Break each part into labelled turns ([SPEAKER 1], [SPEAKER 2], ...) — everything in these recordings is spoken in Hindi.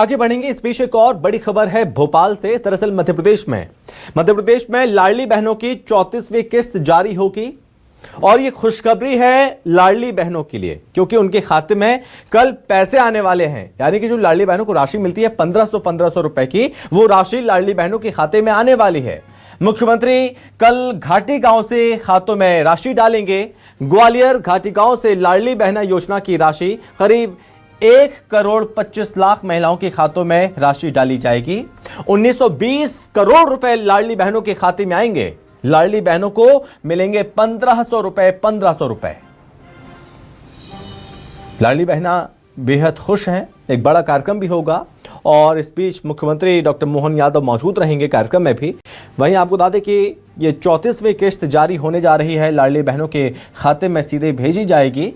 [SPEAKER 1] आगे बढ़ेंगे। इस बीच एक और बड़ी खबर है भोपाल से। दरअसल मध्य प्रदेश में लाडली बहनों की 34वीं किस्त जारी होगी और ये खुशखबरी है लाडली बहनों के लिए, क्योंकि उनके खाते में कल पैसे आने वाले हैं। यानी कि जो लाडली बहनों को राशि मिलती है 1500 रुपए की, वो राशि लाडली बहनों के खाते में आने वाली है। मुख्यमंत्री कल घाटी गांव से खातों में राशि डालेंगे। ग्वालियर घाटी गांव से लाडली बहना योजना की राशि करीब 1,25,00,000 महिलाओं के खातों में राशि डाली जाएगी। 1920 करोड़ रुपए लाडली बहनों के खाते में आएंगे। लाडली बहनों को मिलेंगे 1500 रुपए। लाडली बहना बेहद खुश हैं। एक बड़ा कार्यक्रम भी होगा और इस बीच मुख्यमंत्री डॉक्टर मोहन यादव मौजूद रहेंगे कार्यक्रम में भी। वहीं आपको बता दें कि ये 34वीं किस्त जारी होने जा रही है, लाडली बहनों के खाते में सीधे भेजी जाएगी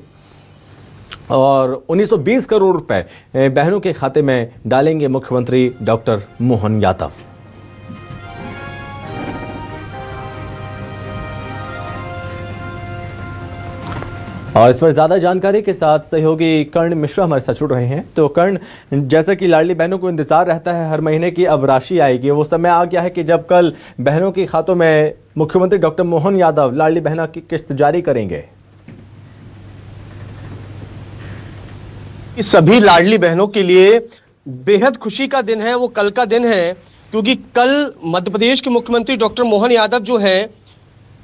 [SPEAKER 1] और 1920 करोड़ रुपए बहनों के खाते में डालेंगे मुख्यमंत्री डॉक्टर मोहन यादव। और इस पर ज्यादा जानकारी के साथ सहयोगी कर्ण मिश्रा हमारे साथ जुड़ रहे हैं। तो कर्ण, जैसा कि लाडली बहनों को इंतजार रहता है हर महीने की, अब राशि आएगी, वो समय आ गया है कि जब कल बहनों के खातों में मुख्यमंत्री डॉक्टर मोहन यादव लाडली बहना की किस्त जारी करेंगे।
[SPEAKER 2] सभी लाडली बहनों के लिए बेहद खुशी का दिन है, वो कल का दिन है, क्योंकि कल मध्य प्रदेश के मुख्यमंत्री डॉक्टर मोहन यादव जो हैं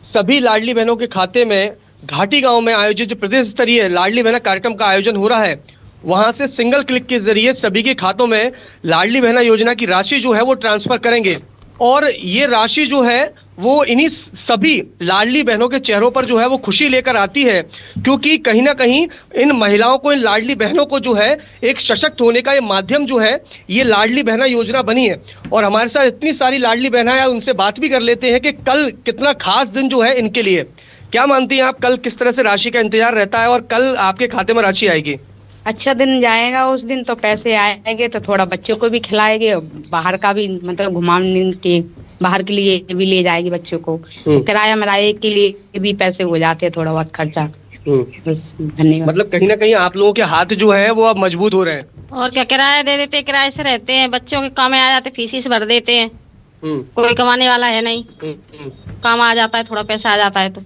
[SPEAKER 2] सभी लाडली बहनों के खाते में घाटी गांव में आयोजित जो प्रदेश स्तरीय लाडली बहना कार्यक्रम का आयोजन हो रहा है, वहां से सिंगल क्लिक के जरिए सभी के खातों में लाडली बहना योजना की राशि जो है वो ट्रांसफर करेंगे। और ये राशि जो है वो इन्हीं सभी लाडली बहनों के चेहरों पर जो है वो खुशी लेकर आती है, क्योंकि कहीं ना कहीं इन महिलाओं को, इन लाडली बहनों को जो है एक सशक्त होने का ये माध्यम जो है ये लाडली बहना योजना बनी है। और हमारे साथ इतनी सारी लाडली बहना है, उनसे बात भी कर लेते हैं कि कल कितना खास दिन जो है इनके लिए। क्या मानती हैं आप, कल किस तरह से राशि का इंतजार रहता है और कल आपके खाते में राशि आएगी?
[SPEAKER 3] अच्छा दिन जाएगा, उस दिन तो पैसे आएंगे तो थोड़ा बच्चों को भी खिलाएंगे, बाहर का भी मतलब घुमाने के बाहर के लिए भी ले जाएगी बच्चों को, किराया मिराए के लिए भी पैसे हो जाते हैं, थोड़ा बहुत खर्चा। बस धन्यवाद।
[SPEAKER 2] मतलब कहीं ना कहीं आप लोगों के हाथ जो है वो अब मजबूत हो रहे हैं।
[SPEAKER 3] और क्या, किराया दे देते, किराए से रहते हैं, बच्चों के काम में आ जाते, फीस भर देते हैं। कोई कमाने वाला है नहीं, काम आ जाता है, थोड़ा पैसा आ जाता है तो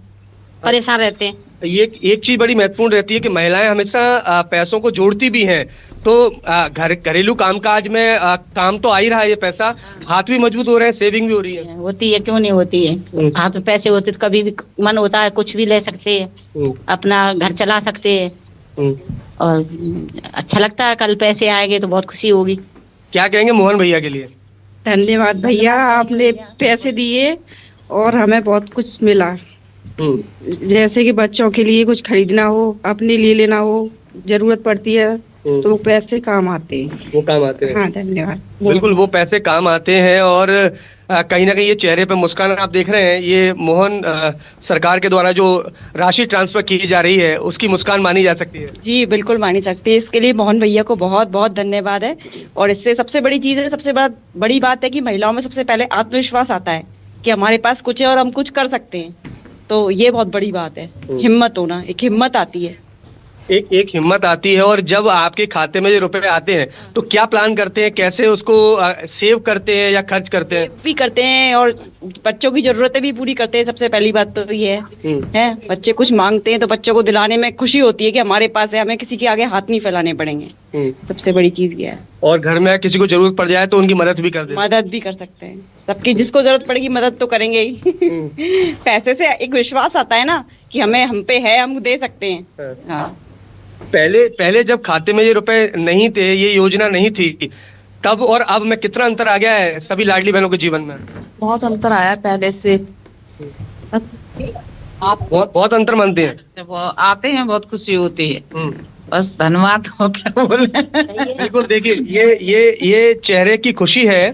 [SPEAKER 3] परेशान रहते हैं।
[SPEAKER 2] ये एक चीज बड़ी महत्वपूर्ण रहती है कि महिलाएं हमेशा पैसों को जोड़ती भी हैं, तो घरेलू कामकाज में काम तो आ ही रहा है, ये पैसा हाथ भी मजबूत हो रहे हैं, सेविंग भी हो रही है।
[SPEAKER 3] होती है, क्यों नहीं होती है। हाथ में पैसे होते तो कभी भी मन होता है कुछ भी ले सकते हैं, अपना घर चला सकते हैं और अच्छा लगता है। कल पैसे आएंगे तो बहुत खुशी होगी।
[SPEAKER 2] क्या कहेंगे मोहन भैया के लिए?
[SPEAKER 4] धन्यवाद भैया, आपने पैसे दिए और हमें बहुत कुछ मिला। जैसे कि बच्चों के लिए कुछ खरीदना हो, अपने लिए लेना हो, जरूरत पड़ती है तो वो पैसे काम आते हैं।
[SPEAKER 2] वो काम आते हैं।
[SPEAKER 4] हाँ धन्यवाद।
[SPEAKER 2] बिल्कुल, वो पैसे काम आते हैं और कहीं ना कहीं ये चेहरे पे मुस्कान आप देख रहे हैं, ये मोहन सरकार के द्वारा जो राशि ट्रांसफर की जा रही है उसकी मुस्कान मानी जा सकती है।
[SPEAKER 4] जी बिल्कुल मानी सकती है। इसके लिए मोहन भैया को बहुत बहुत धन्यवाद है। और इससे सबसे बड़ी चीज है, सबसे बड़ी बात है कि महिलाओं में सबसे पहले आत्मविश्वास आता है कि हमारे पास कुछ है और हम कुछ कर सकते हैं। तो ये बहुत बड़ी बात है, हिम्मत होना, एक हिम्मत आती है,
[SPEAKER 2] एक हिम्मत आती है। और जब आपके खाते में ये रुपए आते हैं तो क्या प्लान करते हैं, कैसे उसको सेव करते हैं या खर्च करते हैं?
[SPEAKER 4] भी करते हैं और बच्चों की जरूरतें भी पूरी करते हैं। सबसे पहली बात तो ये है बच्चे कुछ मांगते हैं तो बच्चों को दिलाने में खुशी होती है कि हमारे पास है, हमें किसी के आगे हाथ नहीं फैलाने पड़ेंगे। सबसे बड़ी चीज ये है।
[SPEAKER 2] और घर में किसी को जरूरत पड़ जाए तो उनकी मदद भी कर दें।
[SPEAKER 4] मदद भी कर सकते हैं, सबकी जिसको जरूरत पड़ेगी मदद तो करेंगे ही। पैसे से एक विश्वास आता है ना कि हम पे है, हम दे सकते हैं। हाँ।
[SPEAKER 2] पहले जब खाते में ये रुपए नहीं थे, ये योजना नहीं थी, तब और अब में कितना अंतर आ गया है सभी लाडली बहनों के जीवन में?
[SPEAKER 5] बहुत अंतर आया है पहले से।
[SPEAKER 2] आप बहुत अंतर मानते हैं?
[SPEAKER 5] जब वो आते हैं बहुत खुशी होती है। बस धन्यवाद हो, क्या बोले।
[SPEAKER 2] बिल्कुल, देखिए ये चेहरे की खुशी है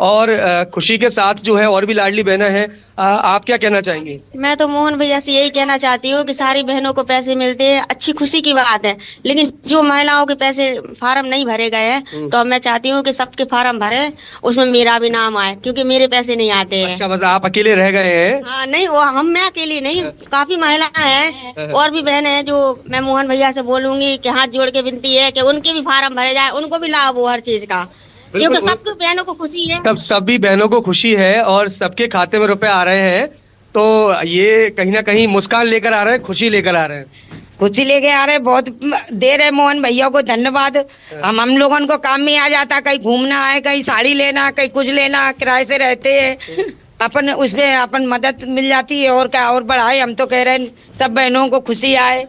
[SPEAKER 2] और खुशी के साथ जो है और भी लाडली बहना है। आप क्या कहना चाहेंगे?
[SPEAKER 6] मैं तो मोहन भैया से यही कहना चाहती हूँ कि सारी बहनों को पैसे मिलते हैं, अच्छी खुशी की बात है। लेकिन जो महिलाओं के पैसे फार्म नहीं भरे गए हैं तो मैं चाहती हूँ कि सबके फार्म भरे, उसमें मेरा भी नाम आए, क्योंकि मेरे पैसे नहीं आते हैं।
[SPEAKER 2] अच्छा, बस आप अकेले रह गए हैं?
[SPEAKER 6] हाँ नहीं, वो मैं अकेली नहीं, काफी महिलाएं हैं और भी बहनें हैं जो मैं मोहन भैया से बोलूंगी कि हाथ जोड़ के विनती है कि उनके भी फार्म भरे जाए, उनको भी लाभ हो हर चीज का। क्योंकि सबकी बहनों को खुशी है।
[SPEAKER 2] सभी बहनों को खुशी है और सबके खाते में रुपए आ रहे हैं, तो ये कहीं ना कहीं मुस्कान लेकर आ रहे हैं, खुशी लेकर आ रहे हैं।
[SPEAKER 3] खुशी लेके आ रहे, बहुत दे रहे मोहन भैया को धन्यवाद। हम लोगों को काम में आ जाता, कहीं घूमना है, कहीं साड़ी लेना, कहीं कुछ लेना, किराए से रहते हैं अपन, उसमें अपन मदद मिल जाती है। और क्या और बढ़ाए, हम तो कह रहे हैं सब बहनों को खुशी आए,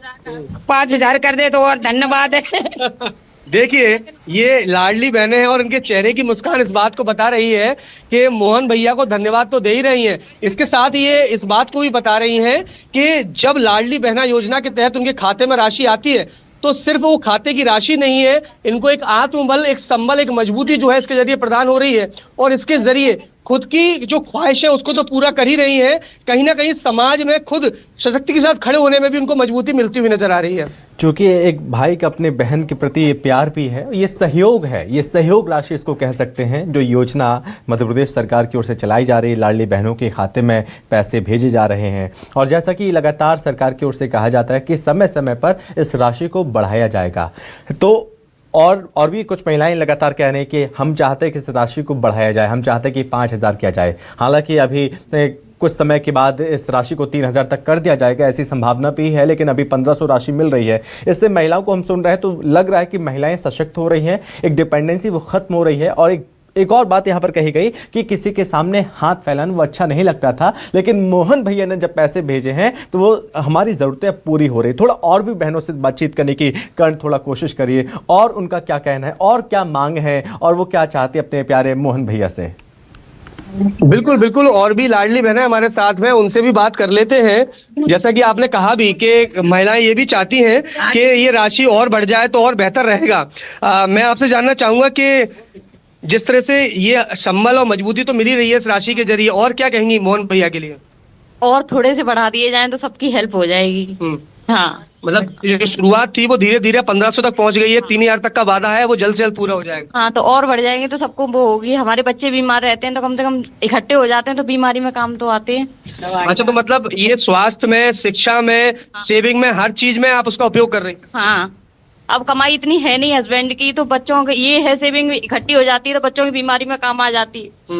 [SPEAKER 3] 5,000 कर दे तो और धन्यवाद है।
[SPEAKER 2] देखिए ये लाडली बहनें हैं और इनके चेहरे की मुस्कान इस बात को बता रही है कि मोहन भैया को धन्यवाद तो दे ही रही हैं, इसके साथ ये इस बात को भी बता रही हैं कि जब लाडली बहना योजना के तहत उनके खाते में राशि आती है तो सिर्फ वो खाते की राशि नहीं है, इनको एक आत्मबल, एक संबल, एक मजबूती जो है इसके जरिए प्रदान हो रही है और इसके जरिए खुद की जो ख्वाहिश है उसको तो पूरा कर ही रही हैं, कहीं ना कहीं समाज में खुद सशक्ति के साथ खड़े होने में भी उनको मजबूती मिलती हुई नजर आ रही है।
[SPEAKER 1] क्योंकि एक भाई का अपने बहन के प्रति ये प्यार भी है, ये सहयोग है, ये सहयोग राशि इसको कह सकते हैं, जो योजना मध्य प्रदेश सरकार की ओर से चलाई जा रही है। लाडली बहनों के खाते में पैसे भेजे जा रहे हैं और जैसा कि लगातार सरकार की ओर से कहा जाता है कि समय समय पर इस राशि को बढ़ाया जाएगा। तो और भी कुछ महिलाएं लगातार कह रही हैं कि हम चाहते हैं कि इस राशि को बढ़ाया जाए, हम चाहते हैं कि 5,000 किया जाए। हालांकि अभी कुछ समय के बाद इस राशि को 3,000 तक कर दिया जाएगा, ऐसी संभावना भी है, लेकिन अभी 1,500 राशि मिल रही है। इससे महिलाओं को हम सुन रहे हैं तो लग रहा है कि महिलाएं सशक्त हो रही हैं, एक डिपेंडेंसी वो खत्म हो रही है। और एक और बात यहाँ पर कही गई कि किसी के सामने हाथ फैलाना वो अच्छा नहीं लगता था, लेकिन मोहन भैया ने जब पैसे भेजे हैं तो वो हमारी ज़रूरतें पूरी हो रही। थोड़ा और भी बहनों से बातचीत करने की कर्ण थोड़ा कोशिश करिए और उनका क्या कहना है और क्या मांग है और वो क्या चाहती है अपने प्यारे मोहन भैया से।
[SPEAKER 2] बिल्कुल बिल्कुल, और भी लाडली बहनें हमारे साथ में, उनसे भी बात कर लेते हैं। जैसा कि आपने कहा भी कि महिलाएं ये भी चाहती हैं कि ये राशि और बढ़ जाए तो और बेहतर रहेगा। मैं आपसे जानना चाहूंगा कि जिस तरह से ये संबल और मजबूती तो मिल ही रही है इस राशि के जरिए, और क्या कहेंगी मोहन भैया के लिए?
[SPEAKER 7] और थोड़े से बढ़ा दिए जाएं तो सबकी हेल्प हो जाएगी। हाँ,
[SPEAKER 2] मतलब जो शुरुआत थी वो धीरे धीरे 1,500 तक पहुंच गई है, 3,000 तक का वादा है, वो जल्द से जल्द पूरा हो जाएगा।
[SPEAKER 7] हाँ, तो और बढ़ जाएंगे तो सबको वो होगी। हमारे बच्चे बीमार रहते हैं तो कम से कम इकट्ठे हो जाते हैं तो बीमारी में काम तो आते हैं।
[SPEAKER 2] अच्छा, तो मतलब ये स्वास्थ्य में, शिक्षा में, सेविंग में, हर चीज में आप उसका उपयोग कर रही हैं?
[SPEAKER 7] हाँ, अब कमाई इतनी है नहीं हस्बैंड की, तो बच्चों के ये है सेविंग इकट्ठी हो जाती है तो बच्चों की बीमारी में काम आ जाती है।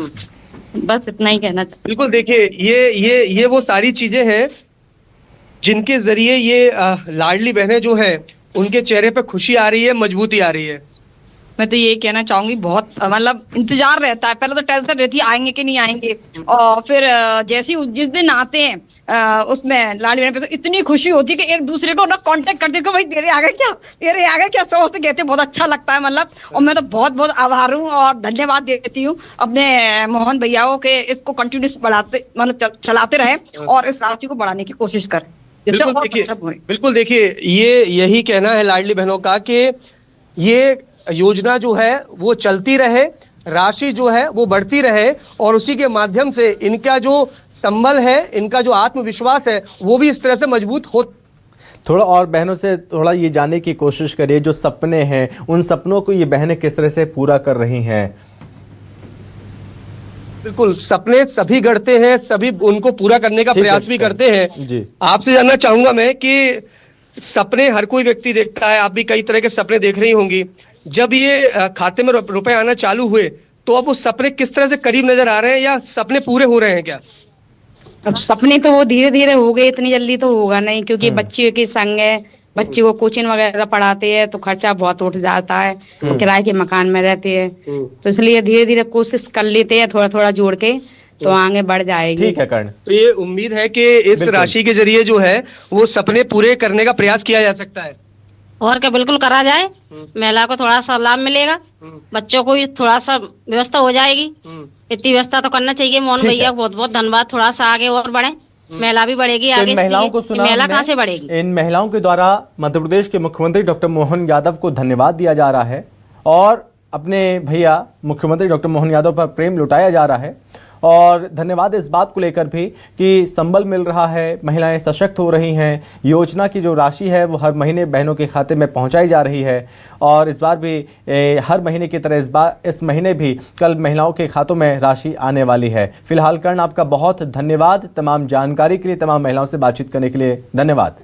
[SPEAKER 7] बस इतना ही कहना चाहिए।
[SPEAKER 2] बिल्कुल, देखिए ये वो सारी चीजें हैं जिनके जरिए ये लाडली बहनें जो हैं उनके चेहरे पे खुशी आ रही है, मजबूती आ रही है।
[SPEAKER 3] मैं तो यही कहना चाहूंगी, बहुत मतलब इंतजार रहता है। पहले तो टेंशन रहती है आएंगे कि नहीं आएंगे, और फिर जैसे ही जिस दिन आते हैं उसमें लाडली बहन पे इतनी खुशी होती है कि एक दूसरे को ना कांटेक्ट करते कि भाई तेरे आ गए क्या सोचते कहते, बहुत अच्छा लगता है मतलब। और मैं तो बहुत बहुत आभार हूँ और धन्यवाद देती हूँ अपने मोहन भैया को कि इसको कंटिन्यूस बढ़ाते मतलब चलाते रहे और इस राशि को बढ़ाने की कोशिश करें।
[SPEAKER 2] बिल्कुल देखिए यही कहना है लाडली बहनों का कि ये योजना जो है वो चलती रहे, राशि जो है वो बढ़ती रहे और उसी के माध्यम से इनका जो संबल है, इनका जो आत्मविश्वास है वो भी इस तरह से मजबूत हो।
[SPEAKER 1] थोड़ा और बहनों से थोड़ा ये जानने की कोशिश करिए, जो सपने हैं उन सपनों को ये बहनें किस तरह से पूरा कर रही हैं।
[SPEAKER 2] बिल्कुल, सपने सभी गढ़ते हैं, सभी उनको पूरा करने का प्रयास भी करते हैं
[SPEAKER 1] जी।
[SPEAKER 2] आपसे जानना चाहूंगा मैं कि सपने हर कोई व्यक्ति देखता है, आप भी कई तरह के सपने देख रही होंगी। जब ये खाते में रुपए आना चालू हुए तो अब वो सपने किस तरह से करीब नजर आ रहे हैं या सपने पूरे हो रहे हैं क्या?
[SPEAKER 3] अब सपने तो वो धीरे धीरे हो गए, इतनी जल्दी तो होगा नहीं, क्योंकि बच्चियों के संग है, बच्चे को कोचिंग वगैरह पढ़ाते हैं तो खर्चा बहुत उठ जाता है, तो किराए के मकान में रहते हैं, तो इसलिए धीरे धीरे कोशिश कर लेते हैं थोड़ा थोड़ा जोड़ के, तो आगे बढ़ जाएगी।
[SPEAKER 1] ठीक है कर्ण,
[SPEAKER 2] तो ये उम्मीद है कि इस राशि के जरिए जो है वो सपने पूरे करने का प्रयास किया जा सकता है।
[SPEAKER 6] और क्या, बिल्कुल करा जाए। महिला को थोड़ा सा लाभ मिलेगा, बच्चों को भी थोड़ा सा व्यवस्था हो जाएगी। इतनी व्यवस्था तो करना चाहिए। मोहन भैया को बहुत बहुत धन्यवाद। थोड़ा सा आगे और बढ़े, महिला भी बढ़ेगी आगे।
[SPEAKER 1] इन महिलाओं को सुना,
[SPEAKER 6] महिला कहाँ से बढ़ेगी?
[SPEAKER 1] इन महिलाओं के द्वारा मध्य प्रदेश के मुख्यमंत्री डॉक्टर मोहन यादव को धन्यवाद दिया जा रहा है और अपने भैया मुख्यमंत्री डॉक्टर मोहन यादव पर प्रेम लुटाया जा रहा है। और धन्यवाद इस बात को लेकर भी कि संबल मिल रहा है, महिलाएं सशक्त हो रही हैं, योजना की जो राशि है वो हर महीने बहनों के खाते में पहुंचाई जा रही है। और इस बार भी हर महीने की तरह इस महीने भी कल महिलाओं के खातों में राशि आने वाली है। फिलहाल कर्ण, आपका बहुत धन्यवाद तमाम जानकारी के लिए, तमाम महिलाओं से बातचीत करने के लिए धन्यवाद।